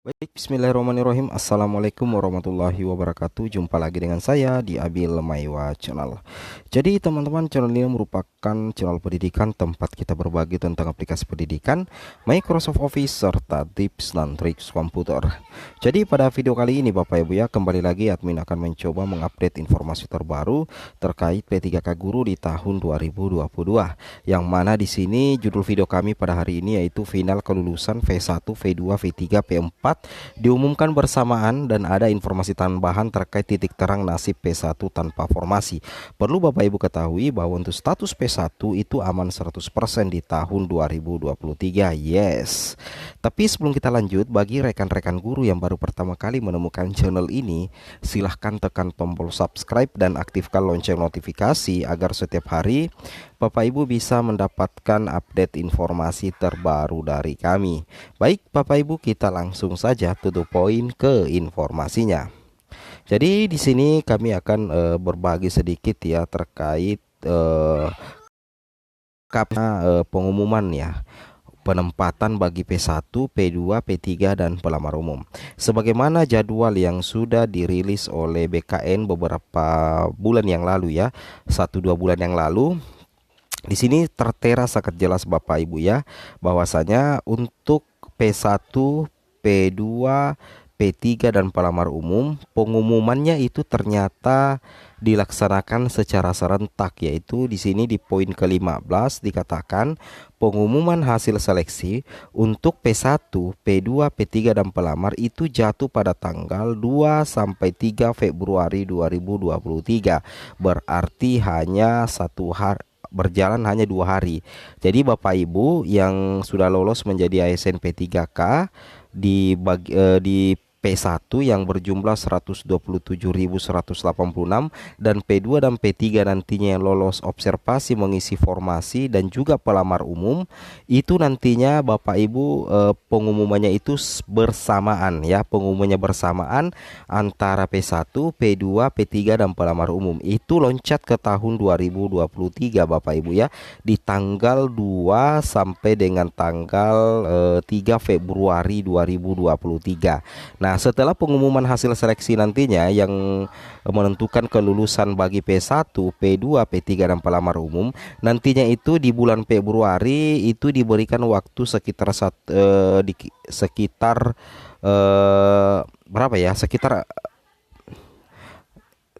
Baik, bismillahirrahmanirrahim. Assalamualaikum warahmatullahi wabarakatuh. Jumpa lagi dengan saya di Abil Maiwa Channel. Jadi teman-teman, channel ini merupakan channel pendidikan tempat kita berbagi tentang aplikasi pendidikan, Microsoft Office, serta tips dan trik komputer. Jadi pada video kali ini Bapak Ibu ya, kembali lagi admin akan mencoba mengupdate informasi terbaru terkait P3K Guru di tahun 2022. Yang mana di sini judul video kami pada hari ini yaitu final kelulusan V1, V2, V3, P4 diumumkan bersamaan dan ada informasi tambahan terkait titik terang nasib P1 tanpa formasi. Perlu Bapak Ibu ketahui bahwa untuk status P1 itu aman 100% di tahun 2023. Yes. Tapi sebelum kita lanjut, bagi rekan-rekan guru yang baru pertama kali menemukan channel ini, silahkan tekan tombol subscribe dan aktifkan lonceng notifikasi agar setiap hari Bapak Ibu bisa mendapatkan update informasi terbaru dari kami. Baik Bapak Ibu, kita langsung saja to the point ke informasinya. Jadi di sini kami akan berbagi sedikit ya terkait pengumuman ya, penempatan bagi P1, P2, P3 dan pelamar umum. Sebagaimana jadwal yang sudah dirilis oleh BKN beberapa bulan yang lalu ya, 1-2 bulan yang lalu. Di sini tertera sangat jelas Bapak Ibu ya, bahwasanya untuk P1, P2, P3 dan pelamar umum, pengumumannya itu ternyata dilaksanakan secara serentak, yaitu di sini di poin ke-15 dikatakan pengumuman hasil seleksi untuk P1, P2, P3 dan pelamar itu jatuh pada tanggal 2 sampai 3 Februari 2023. Berarti hanya berjalan hanya 2 hari. Jadi Bapak Ibu yang sudah lolos menjadi ASN P3K di P1 yang berjumlah 127.186 dan P2 dan P3 nantinya yang lolos observasi mengisi formasi dan juga pelamar umum, itu nantinya Bapak Ibu pengumumannya itu bersamaan ya, pengumumannya bersamaan antara P1, P2, P3 dan pelamar umum. Itu loncat ke tahun 2023 Bapak Ibu ya, di tanggal 2 sampai dengan tanggal 3 Februari 2023. Nah, setelah pengumuman hasil seleksi nantinya yang menentukan kelulusan bagi P1, P2, P3 dan pelamar umum, nantinya itu di bulan Februari itu diberikan waktu sekitar berapa ya? Sekitar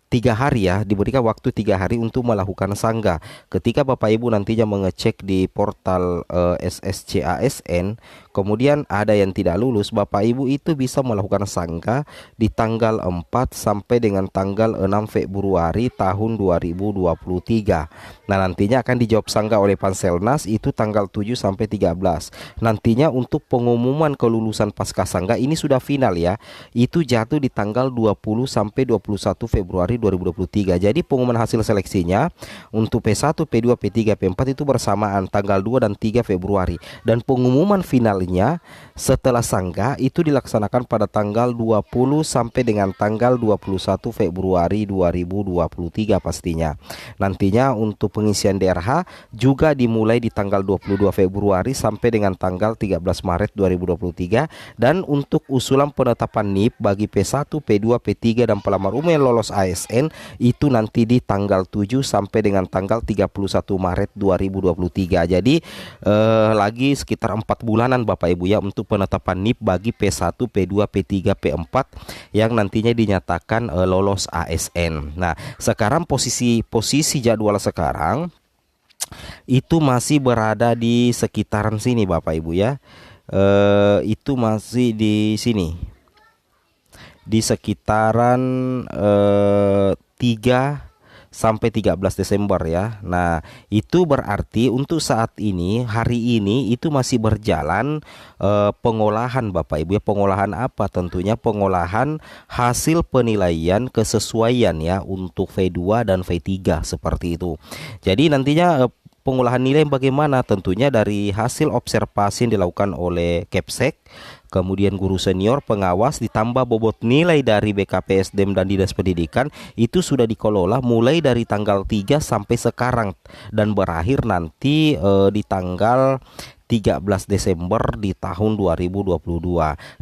3 hari ya, diberikan waktu 3 hari untuk melakukan sanggah. Ketika Bapak Ibu nantinya mengecek di portal SSCASN, kemudian ada yang tidak lulus, Bapak Ibu itu bisa melakukan sanggah di tanggal 4 sampai dengan tanggal 6 Februari tahun 2023. Nah, nantinya akan dijawab sanggah oleh Panselnas itu tanggal 7 sampai 13. Nantinya untuk pengumuman kelulusan pasca sanggah ini sudah final ya. Itu jatuh di tanggal 20 sampai 21 Februari 2023. Jadi pengumuman hasil seleksinya untuk P1, P2, P3, P4 itu bersamaan tanggal 2 dan 3 Februari. Dan pengumuman finalnya setelah sanggah itu dilaksanakan pada tanggal 20 sampai dengan tanggal 21 Februari 2023 pastinya. Nantinya untuk pengisian DRH juga dimulai di tanggal 22 Februari sampai dengan tanggal 13 Maret 2023. Dan untuk usulan penetapan NIP bagi P1, P2, P3 dan pelamar umum yang lolos ASN itu nanti di tanggal 7 sampai dengan tanggal 31 Maret 2023. Jadi lagi sekitar 4 bulanan Bapak Ibu ya untuk penetapan NIP bagi P1, P2, P3, P4 yang nantinya dinyatakan lolos ASN. Nah, sekarang posisi jadwal sekarang itu masih berada di sekitaran sini Bapak Ibu ya. Itu masih di sini, di sekitaran 3 sampai 13 Desember ya. Nah, itu berarti untuk saat ini, hari ini itu masih berjalan pengolahan Bapak Ibu ya. Pengolahan apa? Tentunya pengolahan hasil penilaian kesesuaian ya untuk V2 dan V3 seperti itu. Jadi nantinya pengolahan nilai bagaimana? Tentunya dari hasil observasi yang dilakukan oleh Kepsek, kemudian guru senior, pengawas, ditambah bobot nilai dari BKPSDM dan Dinas Pendidikan, itu sudah dikelola mulai dari tanggal 3 sampai sekarang dan berakhir nanti di tanggal 13 Desember di tahun 2022.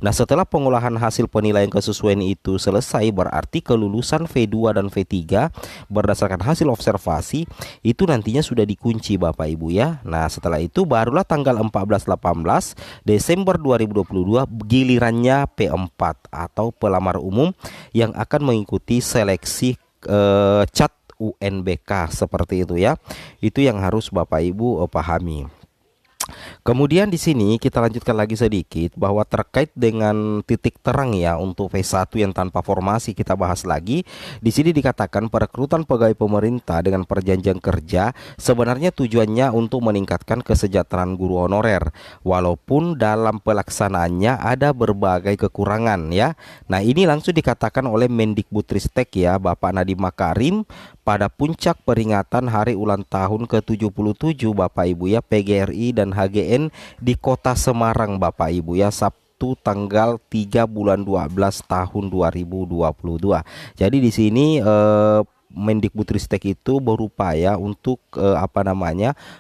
Nah, setelah pengolahan hasil penilaian kesesuaian itu selesai, berarti kelulusan V2 dan V3 berdasarkan hasil observasi itu nantinya sudah dikunci Bapak Ibu ya. Nah, setelah itu barulah tanggal 14-18 Desember 2022 gilirannya P4 atau pelamar umum yang akan mengikuti seleksi CAT UNBK seperti itu ya. Itu yang harus Bapak Ibu pahami. Kemudian di sini kita lanjutkan lagi sedikit bahwa terkait dengan titik terang ya untuk V1 yang tanpa formasi kita bahas lagi. Di sini dikatakan perekrutan pegawai pemerintah dengan perjanjian kerja sebenarnya tujuannya untuk meningkatkan kesejahteraan guru honorer walaupun dalam pelaksanaannya ada berbagai kekurangan ya. Nah, ini langsung dikatakan oleh Mendikbudristek ya, Bapak Nadiem Makarim pada puncak peringatan hari ulang tahun ke-77 Bapak Ibu ya PGRI dan HGN di Kota Semarang Bapak Ibu ya, Sabtu tanggal 3 bulan 12 tahun 2022. Jadi di sini Mendikbudristek itu berupaya untuk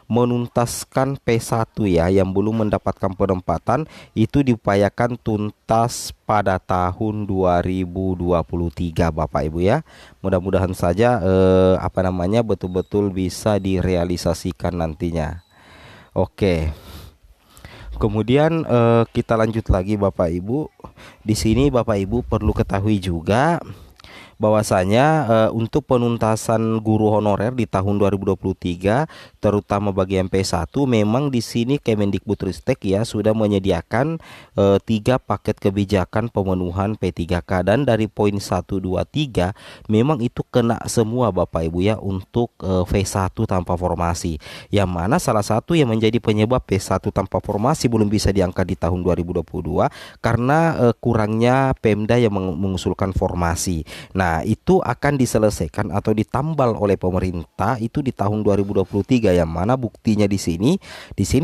menuntaskan P1 ya yang belum mendapatkan penempatan, itu diupayakan tuntas pada tahun 2023 Bapak Ibu ya. Mudah-mudahan saja betul-betul bisa direalisasikan nantinya. Oke. Kemudian kita lanjut lagi Bapak Ibu. Di sini Bapak Ibu perlu ketahui juga bahwasanya untuk penuntasan guru honorer di tahun 2023 terutama bagi MP1 memang di sini Kemendikbudristek ya sudah menyediakan 3 paket kebijakan pemenuhan P3K, dan dari poin 1, 2, 3 memang itu kena semua Bapak Ibu ya untuk V1 tanpa formasi, yang mana salah satu yang menjadi penyebab P1 tanpa formasi belum bisa diangkat di tahun 2022 karena kurangnya Pemda yang mengusulkan formasi. Nah, itu akan diselesaikan atau ditambal oleh pemerintah itu di tahun 2023, yang mana buktinya di sini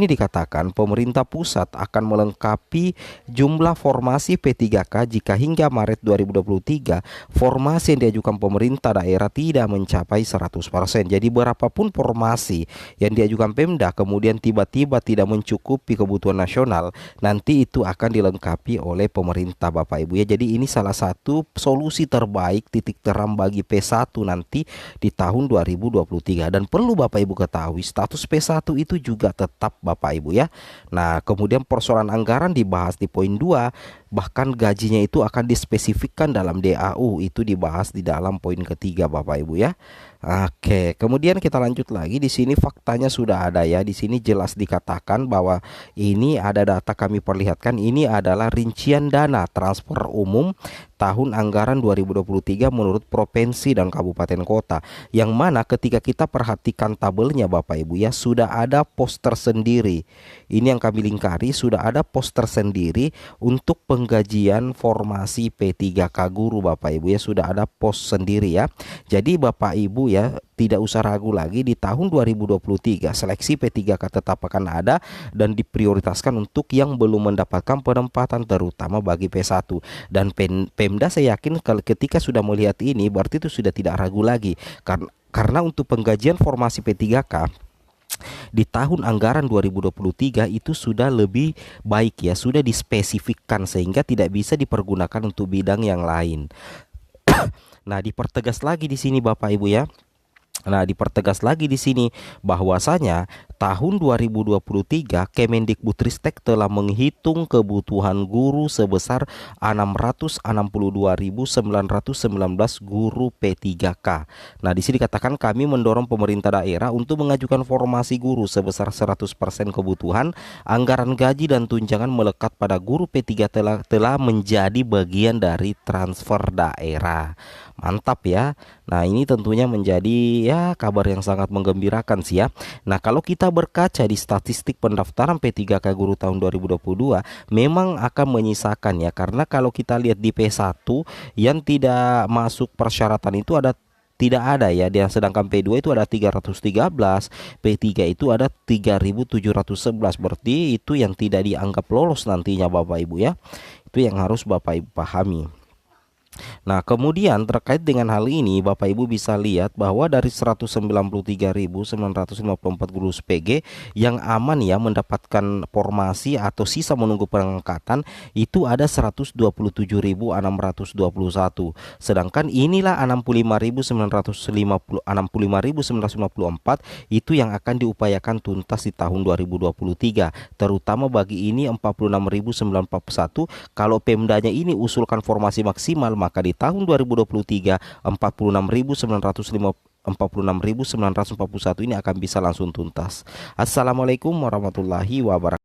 dikatakan pemerintah pusat akan melengkapi jumlah formasi P3K jika hingga Maret 2023 formasi yang diajukan pemerintah daerah tidak mencapai 100%. Jadi berapapun formasi yang diajukan Pemda kemudian tiba-tiba tidak mencukupi kebutuhan nasional, nanti itu akan dilengkapi oleh pemerintah Bapak Ibu ya. Jadi ini salah satu solusi terbaik, titik terang bagi P1 nanti di tahun 2023. Dan perlu Bapak Ibu ketahui status P1 itu juga tetap Bapak Ibu ya. Nah, kemudian persoalan anggaran dibahas di poin 2, bahkan gajinya itu akan dispesifikkan dalam DAU, itu dibahas di dalam poin ketiga Bapak Ibu ya. Oke, kemudian kita lanjut lagi. Di sini faktanya sudah ada ya. Di sini jelas dikatakan bahwa ini ada data kami perlihatkan. Ini adalah rincian dana transfer umum tahun anggaran 2023 menurut provinsi dan kabupaten kota. Yang mana ketika kita perhatikan tabelnya Bapak Ibu ya, sudah ada poster sendiri. Ini yang kami lingkari, sudah ada poster sendiri untuk penggajian formasi P3K guru Bapak Ibu ya, sudah ada pos sendiri ya. Jadi Bapak Ibu ya tidak usah ragu lagi, di tahun 2023 seleksi P3K tetap akan ada dan diprioritaskan untuk yang belum mendapatkan penempatan terutama bagi P1. Dan Pemda saya yakin kalau ketika sudah melihat ini berarti itu sudah tidak ragu lagi, karena untuk penggajian formasi P3K di tahun anggaran 2023 itu sudah lebih baik ya, sudah dispesifikkan sehingga tidak bisa dipergunakan untuk bidang yang lain. Nah, dipertegas lagi di sini Bapak Ibu ya. Nah, dipertegas lagi di sini bahwasanya tahun 2023 Kemendikbudristek telah menghitung kebutuhan guru sebesar 662.919 guru P3K. Nah, di sini dikatakan kami mendorong pemerintah daerah untuk mengajukan formasi guru sebesar 100% kebutuhan. Anggaran gaji dan tunjangan melekat pada guru P3 telah menjadi bagian dari transfer daerah. Mantap ya. Nah, ini tentunya menjadi ya kabar yang sangat menggembirakan sih ya. Nah, kalau kita berkaca di statistik pendaftaran P3K guru tahun 2022 memang akan menyisakan ya, karena kalau kita lihat di P1 yang tidak masuk persyaratan itu tidak ada ya, dan sedangkan P2 itu ada 313, P3 itu ada 3.711, berarti itu yang tidak dianggap lolos nantinya Bapak Ibu ya. Itu yang harus Bapak Ibu pahami. Nah, kemudian terkait dengan hal ini, Bapak Ibu bisa lihat bahwa dari 193.954 guru PG yang aman ya mendapatkan formasi atau sisa menunggu pengangkatan itu ada 127.621. Sedangkan inilah 65.954 itu yang akan diupayakan tuntas di tahun 2023. Terutama bagi ini 46.941. Kalau Pemdanya ini usulkan formasi maksimal, maka di tahun 2023 46.941 ini akan bisa langsung tuntas. Assalamualaikum warahmatullahi wabarakatuh.